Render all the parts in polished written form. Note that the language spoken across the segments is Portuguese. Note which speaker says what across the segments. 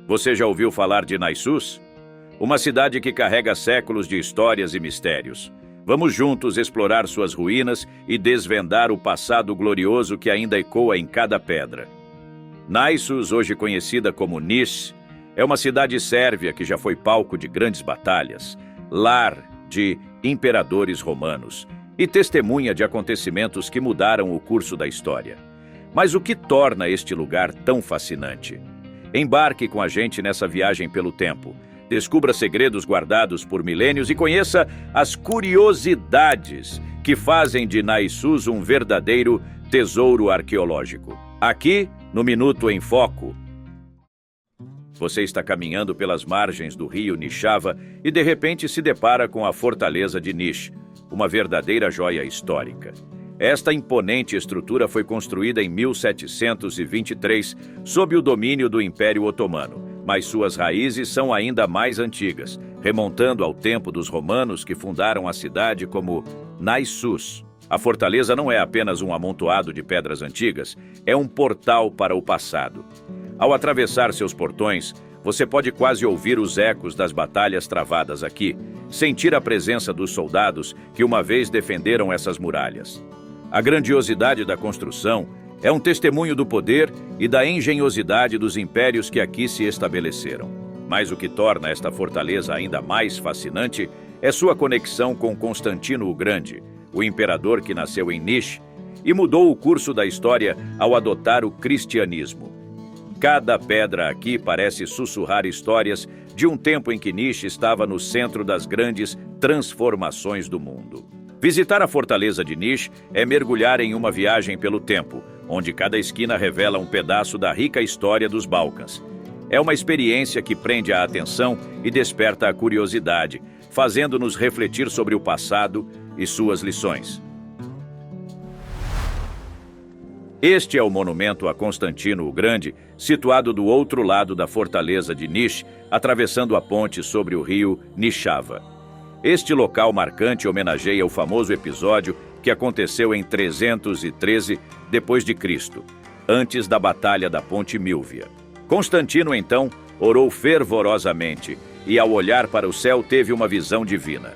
Speaker 1: Você já ouviu falar de Naissus? Uma cidade que carrega séculos de histórias e mistérios. Vamos juntos explorar suas ruínas e desvendar o passado glorioso que ainda ecoa em cada pedra. Naissus, hoje conhecida como Niš, é uma cidade sérvia que já foi palco de grandes batalhas, lar de imperadores romanos e testemunha de acontecimentos que mudaram o curso da história. Mas o que torna este lugar tão fascinante? Embarque com a gente nessa viagem pelo tempo. Descubra segredos guardados por milênios e conheça as curiosidades que fazem de Naissus um verdadeiro tesouro arqueológico. Aqui, no Minuto em Foco. Você está caminhando pelas margens do rio Nišava e de repente se depara com a fortaleza de Niš, uma verdadeira joia histórica. Esta imponente estrutura foi construída em 1723 sob o domínio do Império Otomano, mas suas raízes são ainda mais antigas, remontando ao tempo dos romanos que fundaram a cidade como Naissus. A fortaleza não é apenas um amontoado de pedras antigas, é um portal para o passado. Ao atravessar seus portões, você pode quase ouvir os ecos das batalhas travadas aqui, sentir a presença dos soldados que uma vez defenderam essas muralhas. A grandiosidade da construção é um testemunho do poder e da engenhosidade dos impérios que aqui se estabeleceram. Mas o que torna esta fortaleza ainda mais fascinante é sua conexão com Constantino o Grande, o imperador que nasceu em Niš e mudou o curso da história ao adotar o cristianismo. Cada pedra aqui parece sussurrar histórias de um tempo em que Niš estava no centro das grandes transformações do mundo. Visitar a fortaleza de Niš é mergulhar em uma viagem pelo tempo, onde cada esquina revela um pedaço da rica história dos Balcãs. É uma experiência que prende a atenção e desperta a curiosidade, fazendo-nos refletir sobre o passado e suas lições. Este é o monumento a Constantino o Grande, situado do outro lado da fortaleza de Niš, atravessando a ponte sobre o rio Nišava. Este local marcante homenageia o famoso episódio que aconteceu em 313 d.C., antes da Batalha da Ponte Milvia. Constantino, então, orou fervorosamente e, ao olhar para o céu, teve uma visão divina.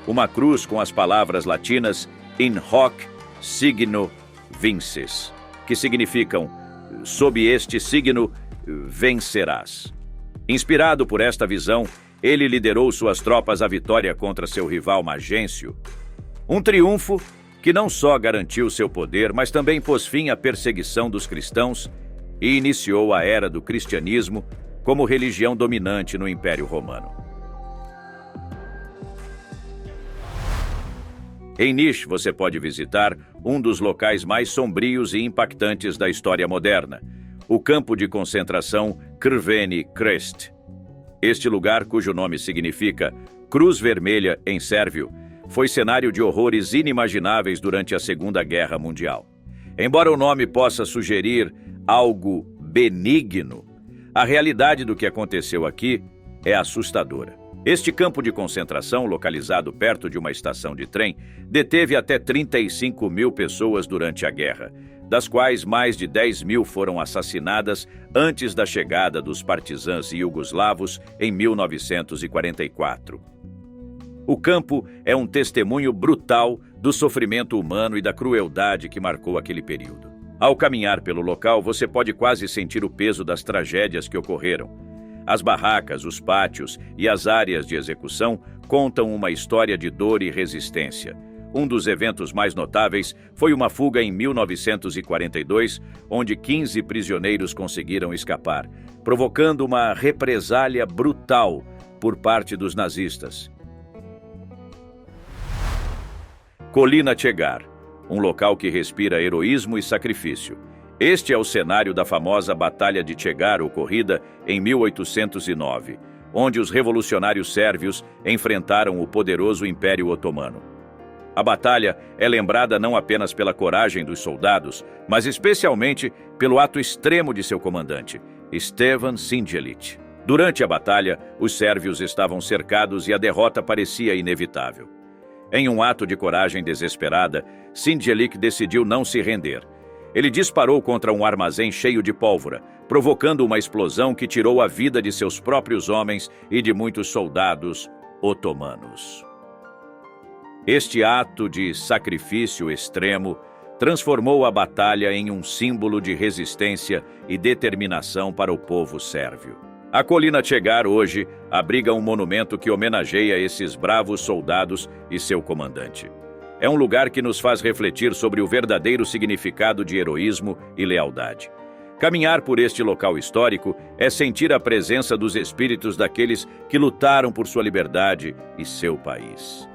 Speaker 1: Uma cruz com as palavras latinas In hoc signo vinces, que significam, sob este signo, vencerás. Inspirado por esta visão, ele liderou suas tropas à vitória contra seu rival Magêncio. Um triunfo que não só garantiu seu poder, mas também pôs fim à perseguição dos cristãos e iniciou a era do cristianismo como religião dominante no Império Romano. Em Niš, você pode visitar um dos locais mais sombrios e impactantes da história moderna, o campo de concentração Crveni Krst. Este lugar, cujo nome significa Cruz Vermelha em sérvio, foi cenário de horrores inimagináveis durante a Segunda Guerra Mundial. Embora o nome possa sugerir algo benigno, a realidade do que aconteceu aqui é assustadora. Este campo de concentração, localizado perto de uma estação de trem, deteve até 35 mil pessoas durante a guerra, das quais mais de 10 mil foram assassinadas antes da chegada dos partisãs iugoslavos em 1944. O campo é um testemunho brutal do sofrimento humano e da crueldade que marcou aquele período. Ao caminhar pelo local, você pode quase sentir o peso das tragédias que ocorreram. As barracas, os pátios e as áreas de execução contam uma história de dor e resistência. Um dos eventos mais notáveis foi uma fuga em 1942, onde 15 prisioneiros conseguiram escapar, provocando uma represália brutal por parte dos nazistas. Colina Chegar, um local que respira heroísmo e sacrifício. Este é o cenário da famosa Batalha de Chegar, ocorrida em 1809, onde os revolucionários sérvios enfrentaram o poderoso Império Otomano. A batalha é lembrada não apenas pela coragem dos soldados, mas especialmente pelo ato extremo de seu comandante, Stjepan Sinđelić. Durante a batalha, os sérvios estavam cercados e a derrota parecia inevitável. Em um ato de coragem desesperada, Sinđelić decidiu não se render. Ele disparou contra um armazém cheio de pólvora, provocando uma explosão que tirou a vida de seus próprios homens e de muitos soldados otomanos. Este ato de sacrifício extremo transformou a batalha em um símbolo de resistência e determinação para o povo sérvio. A colina Chegar hoje abriga um monumento que homenageia esses bravos soldados e seu comandante. É um lugar que nos faz refletir sobre o verdadeiro significado de heroísmo e lealdade. Caminhar por este local histórico é sentir a presença dos espíritos daqueles que lutaram por sua liberdade e seu país.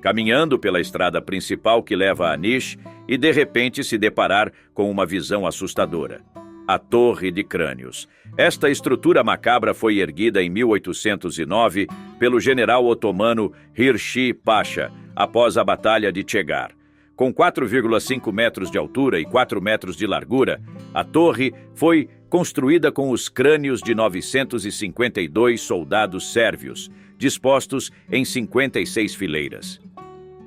Speaker 1: Caminhando pela estrada principal que leva a Niš e de repente se deparar com uma visão assustadora. A Torre de Crânios. Esta estrutura macabra foi erguida em 1809 pelo general otomano Hirsi Pasha, após a Batalha de Chegar. Com 4,5 metros de altura e 4 metros de largura, a torre foi construída com os crânios de 952 soldados sérvios, dispostos em 56 fileiras.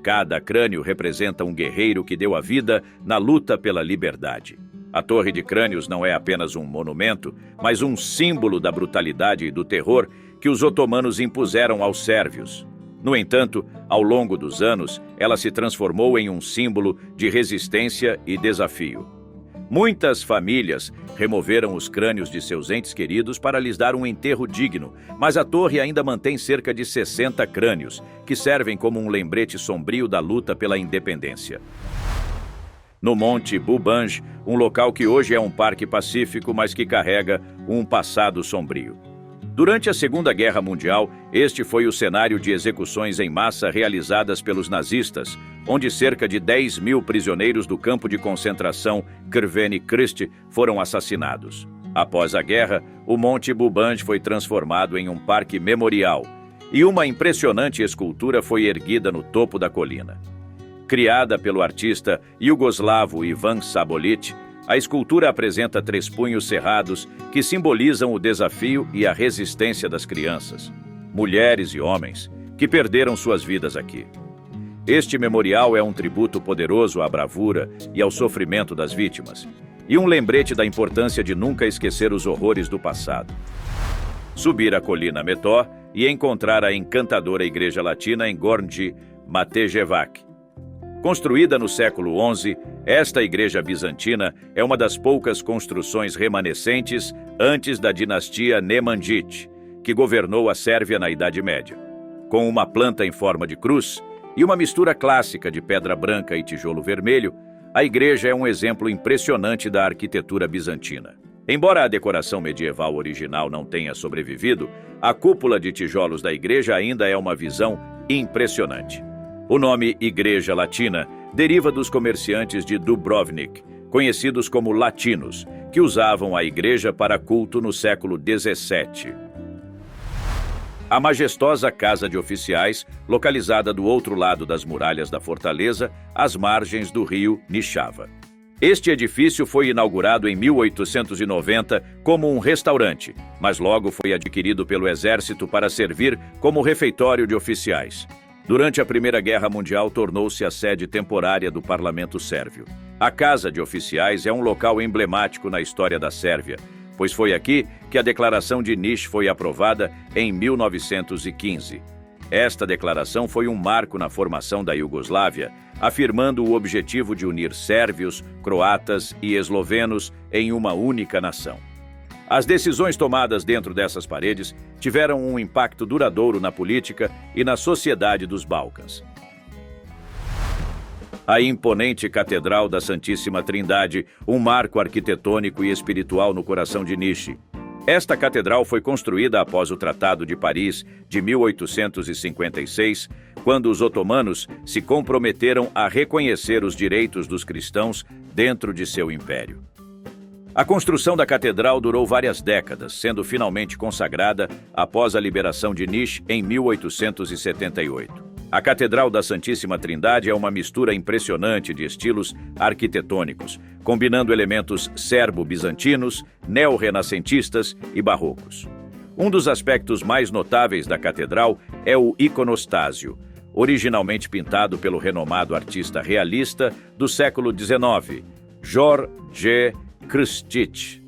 Speaker 1: Cada crânio representa um guerreiro que deu a vida na luta pela liberdade. A Torre de Crânios não é apenas um monumento, mas um símbolo da brutalidade e do terror que os otomanos impuseram aos sérvios. No entanto, ao longo dos anos, ela se transformou em um símbolo de resistência e desafio. Muitas famílias removeram os crânios de seus entes queridos para lhes dar um enterro digno, mas a torre ainda mantém cerca de 60 crânios, que servem como um lembrete sombrio da luta pela independência. No Monte Bubanj, um local que hoje é um parque pacífico, mas que carrega um passado sombrio. Durante a Segunda Guerra Mundial, este foi o cenário de execuções em massa realizadas pelos nazistas, onde cerca de 10 mil prisioneiros do campo de concentração Crveni Krst foram assassinados. Após a guerra, o Monte Bubanj foi transformado em um parque memorial e uma impressionante escultura foi erguida no topo da colina. Criada pelo artista iugoslavo Ivan Sabolic, a escultura apresenta 3 punhos cerrados que simbolizam o desafio e a resistência das crianças, mulheres e homens que perderam suas vidas aqui. Este memorial é um tributo poderoso à bravura e ao sofrimento das vítimas, e um lembrete da importância de nunca esquecer os horrores do passado. Subir a colina Metó e encontrar a encantadora Igreja Latina em Gornji Matejevac. Construída no século XI, esta igreja bizantina é uma das poucas construções remanescentes antes da dinastia Nemanjite, que governou a Sérvia na Idade Média. Com uma planta em forma de cruz e uma mistura clássica de pedra branca e tijolo vermelho, a igreja é um exemplo impressionante da arquitetura bizantina. Embora a decoração medieval original não tenha sobrevivido, a cúpula de tijolos da igreja ainda é uma visão impressionante. O nome Igreja Latina deriva dos comerciantes de Dubrovnik, conhecidos como latinos, que usavam a igreja para culto no século XVII. A majestosa Casa de Oficiais, localizada do outro lado das muralhas da fortaleza, às margens do rio Nishava. Este edifício foi inaugurado em 1890 como um restaurante, mas logo foi adquirido pelo exército para servir como refeitório de oficiais. Durante a Primeira Guerra Mundial, tornou-se a sede temporária do Parlamento Sérvio. A Casa de Oficiais é um local emblemático na história da Sérvia, pois foi aqui que a Declaração de Niš foi aprovada em 1915. Esta declaração foi um marco na formação da Iugoslávia, afirmando o objetivo de unir sérvios, croatas e eslovenos em uma única nação. As decisões tomadas dentro dessas paredes tiveram um impacto duradouro na política e na sociedade dos Balcãs. A imponente Catedral da Santíssima Trindade, um marco arquitetônico e espiritual no coração de Niš. Esta catedral foi construída após o Tratado de Paris de 1856, quando os otomanos se comprometeram a reconhecer os direitos dos cristãos dentro de seu império. A construção da catedral durou várias décadas, sendo finalmente consagrada após a liberação de Niš em 1878. A Catedral da Santíssima Trindade é uma mistura impressionante de estilos arquitetônicos, combinando elementos serbo-bizantinos, neo-renascentistas e barrocos. Um dos aspectos mais notáveis da catedral é o iconostássio, originalmente pintado pelo renomado artista realista do século XIX, George Krstic.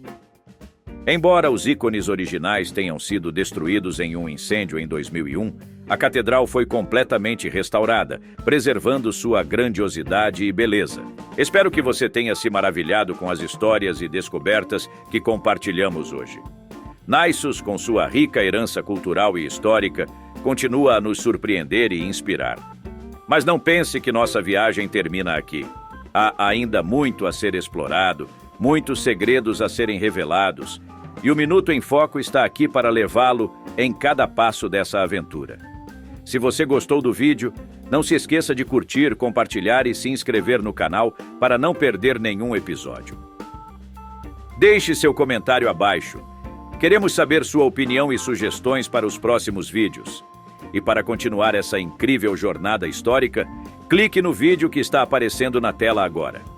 Speaker 1: Embora os ícones originais tenham sido destruídos em um incêndio em 2001, a catedral foi completamente restaurada, preservando sua grandiosidade e beleza. Espero que você tenha se maravilhado com as histórias e descobertas que compartilhamos hoje. Naissus, com sua rica herança cultural e histórica, continua a nos surpreender e inspirar. Mas não pense que nossa viagem termina aqui. Há ainda muito a ser explorado, muitos segredos a serem revelados, e o Minuto em Foco está aqui para levá-lo em cada passo dessa aventura. Se você gostou do vídeo, não se esqueça de curtir, compartilhar e se inscrever no canal para não perder nenhum episódio. Deixe seu comentário abaixo. Queremos saber sua opinião e sugestões para os próximos vídeos. E para continuar essa incrível jornada histórica, clique no vídeo que está aparecendo na tela agora.